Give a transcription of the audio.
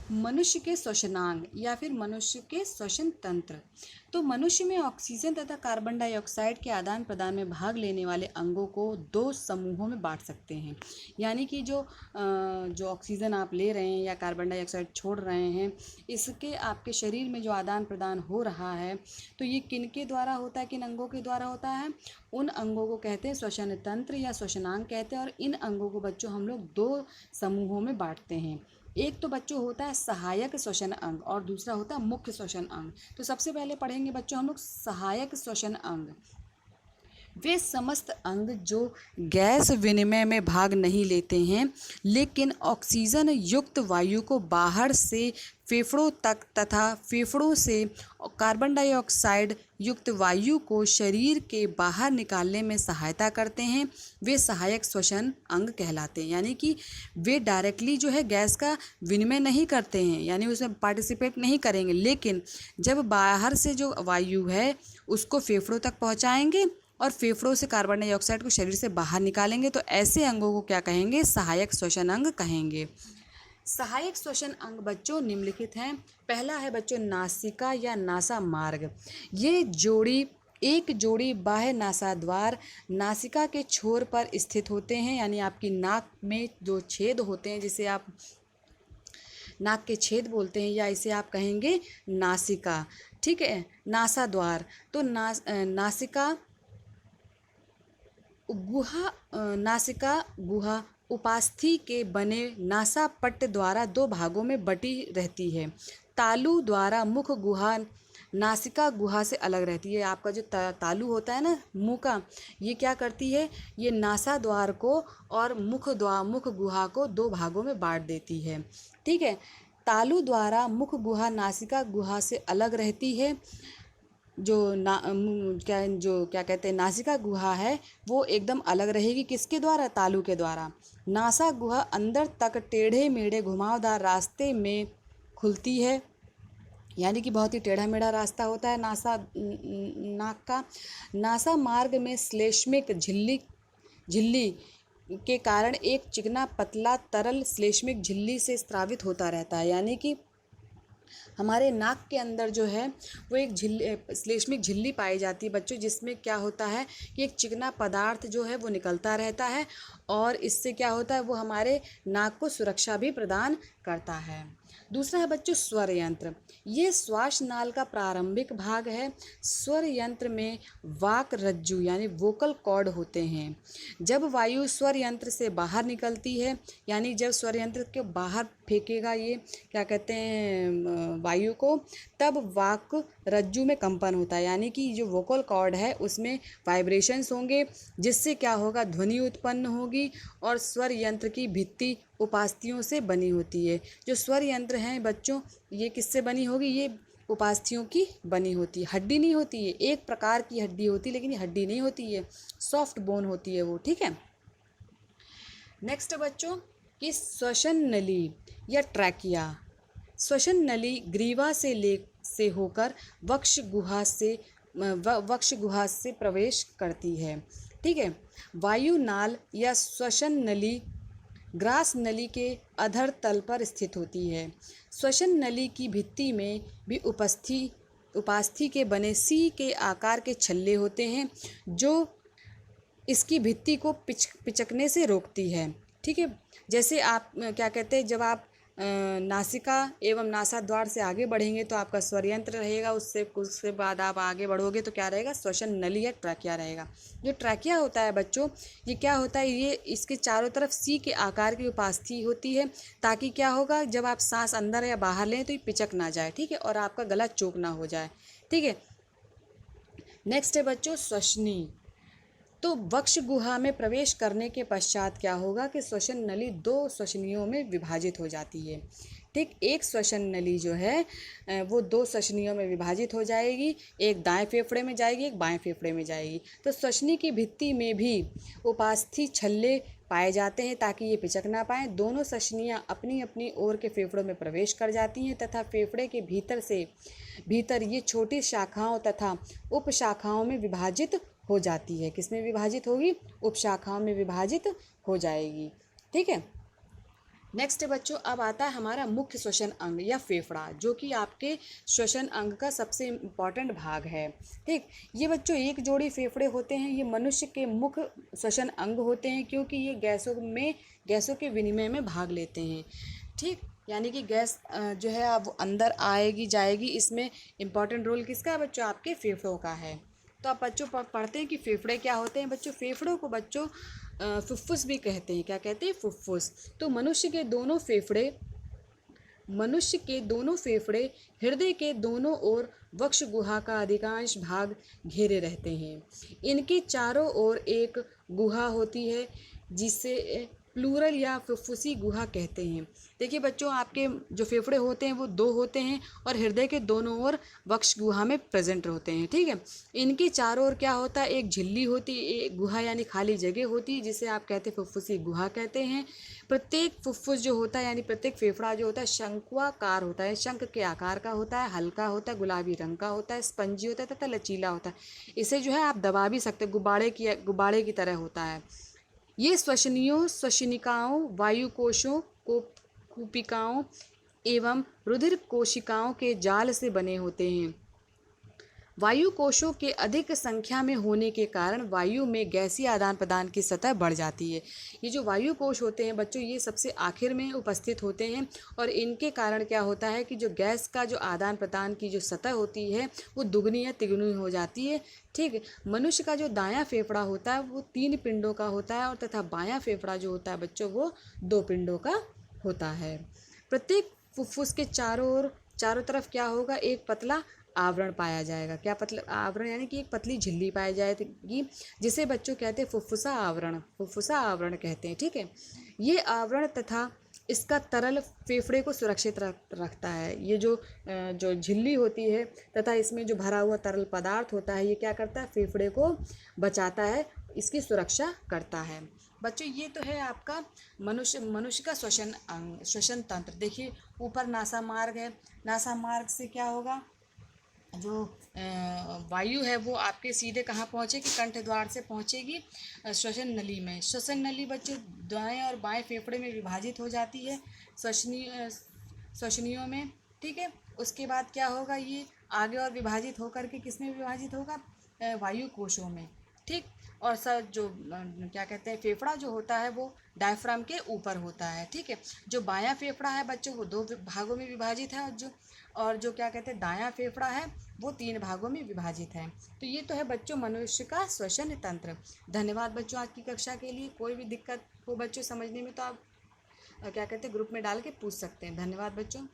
मनुष्य के श्वसनांग या फिर मनुष्य के श्वसन तंत्र। तो मनुष्य में ऑक्सीजन तथा कार्बन डाइऑक्साइड के आदान प्रदान में भाग लेने वाले अंगों को दो समूहों में बांट सकते हैं। यानी कि जो ऑक्सीजन आप ले रहे हैं या कार्बन डाइऑक्साइड छोड़ रहे हैं, इसके आपके शरीर में जो आदान प्रदान हो रहा है, तो ये किन के द्वारा होता है, किन अंगों के द्वारा होता है? उन अंगों को कहते हैं श्वसन तंत्र या श्वसनांग कहते हैं। और इन अंगों को बच्चों हम लोग दो समूहों में बांटते हैं। एक तो बच्चों होता है सहायक श्वसन अंग और दूसरा होता है मुख्य श्वसन अंग। तो सबसे पहले पढ़ेंगे बच्चों हम लोग सहायक श्वसन अंग। वे समस्त अंग जो गैस विनिमय में भाग नहीं लेते हैं, लेकिन ऑक्सीजन युक्त वायु को बाहर से फेफड़ों तक तथा फेफड़ों से कार्बन डाइऑक्साइड युक्त वायु को शरीर के बाहर निकालने में सहायता करते हैं, वे सहायक श्वसन अंग कहलाते हैं। यानी कि वे डायरेक्टली जो है गैस का विनिमय नहीं करते हैं, यानी उसमें पार्टिसिपेट नहीं करेंगे, लेकिन जब बाहर से जो वायु है उसको फेफड़ों तक पहुंचाएंगे और फेफड़ों से कार्बन डाइऑक्साइड को शरीर से बाहर निकालेंगे, तो ऐसे अंगों को क्या कहेंगे? सहायक श्वसन अंग कहेंगे। सहायक श्वसन अंग बच्चों निम्नलिखित हैं। पहला है बच्चों नासिका या नासा मार्ग। ये एक जोड़ी बाह्य नासाद्वार नासिका के छोर पर स्थित होते हैं। यानी आपकी नाक में जो छेद होते हैं, जिसे आप नाक के छेद बोलते हैं, या इसे आप कहेंगे नासिका, ठीक है, नासा द्वार। तो नासिका गुहा उपास्थि के बने नासा पट्ट द्वारा दो भागों में बटी रहती है। तालु द्वारा मुख गुहा नासिका गुहा से अलग रहती है। आपका जो तालु होता है ना मुंह का, ये क्या करती है? ये नासा द्वार को और मुख गुहा को दो भागों में बांट देती है, ठीक है। तालु द्वारा मुख गुहा नासिका गुहा से अलग रहती है। क्या कहते हैं, नासिका गुहा है वो एकदम अलग रहेगी। किसके द्वारा? तालु के द्वारा। नासा गुहा अंदर तक टेढ़े मेढ़े घुमावदार रास्ते में खुलती है, यानी कि बहुत ही टेढ़ा मेढ़ा रास्ता होता है नाक का। नासा मार्ग में श्लेष्मिक झिल्ली के कारण एक चिकना पतला तरल श्लेष्मिक झिल्ली से स्रावित होता रहता है। यानी कि हमारे नाक के अंदर जो है वो एक श्लेष्मिक झिल्ली पाई जाती है बच्चों, जिसमें क्या होता है कि एक चिकना पदार्थ जो है वो निकलता रहता है, और इससे क्या होता है, वो हमारे नाक को सुरक्षा भी प्रदान करता है। दूसरा है बच्चों स्वर यंत्र। ये श्वास नाल का प्रारंभिक भाग है। स्वर यंत्र में वाक रज्जु यानी वोकल कॉर्ड होते हैं। जब वायु स्वर यंत्र से बाहर निकलती है, यानी जब स्वर यंत्र के बाहर फेंकेगा ये क्या कहते हैं वायु को, तब वाक रज्जु में कंपन होता है। यानी कि जो वोकल कॉर्ड है उसमें वाइब्रेशंस होंगे, जिससे क्या होगा, ध्वनि उत्पन्न होगी। और स्वर यंत्र की भित्ति उपास्थियों से बनी होती है। जो स्वर यंत्र हैं बच्चों, ये किससे बनी होगी? ये उपास्थियों की बनी होती है, हड्डी नहीं होती है। एक प्रकार की हड्डी होती है, लेकिन ये हड्डी नहीं होती है, सॉफ्ट बोन होती है वो, ठीक है। नेक्स्ट बच्चों कि श्वसन नली या ट्रैकिया। श्वसन नली ग्रीवा से होकर वक्ष गुहा से प्रवेश करती है, ठीक है। वायु नाल या श्वसन नली ग्रास नली के अधर तल पर स्थित होती है। श्वसन नली की भित्ति में भी उपास्थि के बने सी के आकार के छल्ले होते हैं, जो इसकी भित्ति को पिचकने से रोकती है, ठीक है। जैसे आप क्या कहते हैं, जब आप नासिका एवं नासाद्वार से आगे बढ़ेंगे तो आपका स्वर यंत्र रहेगा, उससे बाद आप आगे बढ़ोगे तो क्या रहेगा? श्वसन नली या ट्रैकिया रहेगा। जो ट्रैकिया होता है बच्चों, ये क्या होता है, ये इसके चारों तरफ सी के आकार की उपास्थि होती है, ताकि क्या होगा, जब आप सांस अंदर या बाहर लें तो ये पिचक ना जाए, ठीक है, और आपका गला चोक ना हो जाए, ठीक है। नेक्स्ट है बच्चों श्वसनी। तो वक्ष गुहा में प्रवेश करने के पश्चात क्या होगा कि श्वसन नली दो श्वसनियों में विभाजित हो जाती है, ठीक। एक श्वसन नली जो है वो दो श्वसनियों में विभाजित हो जाएगी, एक दाएं फेफड़े में जाएगी, एक बाएं फेफड़े में जाएगी। तो श्वसनी की भित्ति में भी उपास्थि छल्ले पाए जाते हैं ताकि ये पिचक ना पाएँ। दोनों श्वसनियाँ अपनी अपनी ओर के फेफड़ों में प्रवेश कर जाती हैं तथा फेफड़े के भीतर ये छोटी शाखाओं तथा उपशाखाओं में विभाजित हो जाती है। किसमें विभाजित होगी? उपशाखाओं में विभाजित हो जाएगी, ठीक है। नेक्स्ट बच्चों अब आता है हमारा मुख्य श्वसन अंग या फेफड़ा, जो कि आपके श्वसन अंग का सबसे इम्पॉर्टेंट भाग है। ठीक, ये बच्चों एक जोड़ी फेफड़े होते हैं, ये मनुष्य के मुख्य श्वसन अंग होते हैं, क्योंकि ये गैसों के विनिमय में भाग लेते हैं। ठीक, यानी कि गैस जो है अब अंदर आएगी जाएगी, इसमें इम्पॉर्टेंट रोल किसका है बच्चों? आपके फेफड़ों का है। तो आप बच्चों पढ़ते हैं कि फेफड़े क्या होते हैं। बच्चों फेफड़ों को बच्चों फुफ्फुस भी कहते हैं। क्या कहते हैं? फुफ्फुस। तो मनुष्य के दोनों फेफड़े हृदय के दोनों ओर वक्ष गुहा का अधिकांश भाग घेरे रहते हैं। इनके चारों ओर एक गुहा होती है, जिसे प्लूरल या फुफ्फुसी गुहा कहते हैं। देखिए बच्चों, आपके जो फेफड़े होते हैं वो दो होते हैं और हृदय के दोनों ओर वक्ष गुहा में प्रेजेंट होते हैं। ठीक है, इनके चारों ओर क्या होता है? एक झिल्ली होती है, एक गुहा यानी खाली जगह होती है, जिसे आप कहते हैं फुफ्फुसी गुहा कहते हैं। प्रत्येक फुफ्फुस जो होता है यानी प्रत्येक फेफड़ा जो होता है शंक्वाकार होता है, शंख के आकार का होता है, हल्का होता है, गुलाबी रंग का होता है, स्पंजी होता है तथा लचीला होता है। इसे जो है आप दबा भी सकते हैं, गुब्बारे की तरह होता है। ये श्वसनिकाओं, वायुकोशों, कूपिकाओं एवं रुधिर कोशिकाओं के जाल से बने होते हैं। वायु कोशों के अधिक संख्या में होने के कारण वायु में गैसीय आदान प्रदान की सतह बढ़ जाती है। ये जो वायु कोश होते हैं बच्चों, ये सबसे आखिर में उपस्थित होते हैं और इनके कारण क्या होता है कि जो गैस का जो आदान प्रदान की जो सतह होती है वो दुगनी या तिगुनी हो जाती है। ठीक है, मनुष्य का जो दायां फेफड़ा होता है वो 3 पिंडों का होता है और तथा बायां फेफड़ा जो होता है बच्चों वो 2 पिंडों का होता है। प्रत्येक फुफ्फुस के चारों तरफ क्या होगा? एक पतला आवरण पाया जाएगा। क्या पतला आवरण? यानी कि एक पतली झिल्ली पाई जाएगी, जिसे बच्चों कहते हैं फुफ्फुसा आवरण कहते हैं। ठीक है, ये आवरण तथा इसका तरल फेफड़े को सुरक्षित रखता है। ये जो झिल्ली होती है तथा इसमें जो भरा हुआ तरल पदार्थ होता है, ये क्या करता है? फेफड़े को बचाता है, इसकी सुरक्षा करता है। बच्चों ये तो है आपका मनुष्य का श्वसन तंत्र। देखिए ऊपर नासा मार्ग है, नासा मार्ग से क्या होगा? जो वायु है वो आपके सीधे कहाँ पहुँचेगी? कंठ द्वार से पहुँचेगी श्वसन नली में। श्वसन नली बच्चों दाएं और बाएं फेफड़े में विभाजित हो जाती है श्वसनियों में। ठीक है, उसके बाद क्या होगा? ये आगे और विभाजित होकर के किस में विभाजित होगा? वायु कोशों में। ठीक, और सर जो क्या कहते हैं फेफड़ा जो होता है वो डायफ्राम के ऊपर होता है। ठीक है, जो बायां फेफड़ा है बच्चों वो 2 भागों में विभाजित है और जो क्या कहते हैं दायां फेफड़ा है वो 3 भागों में विभाजित है। तो ये तो है बच्चों मनुष्य का श्वसन तंत्र। धन्यवाद बच्चों आज की कक्षा के लिए। कोई भी दिक्कत हो बच्चों समझने में तो आप क्या कहते हैं ग्रुप में डाल के पूछ सकते हैं। धन्यवाद बच्चों।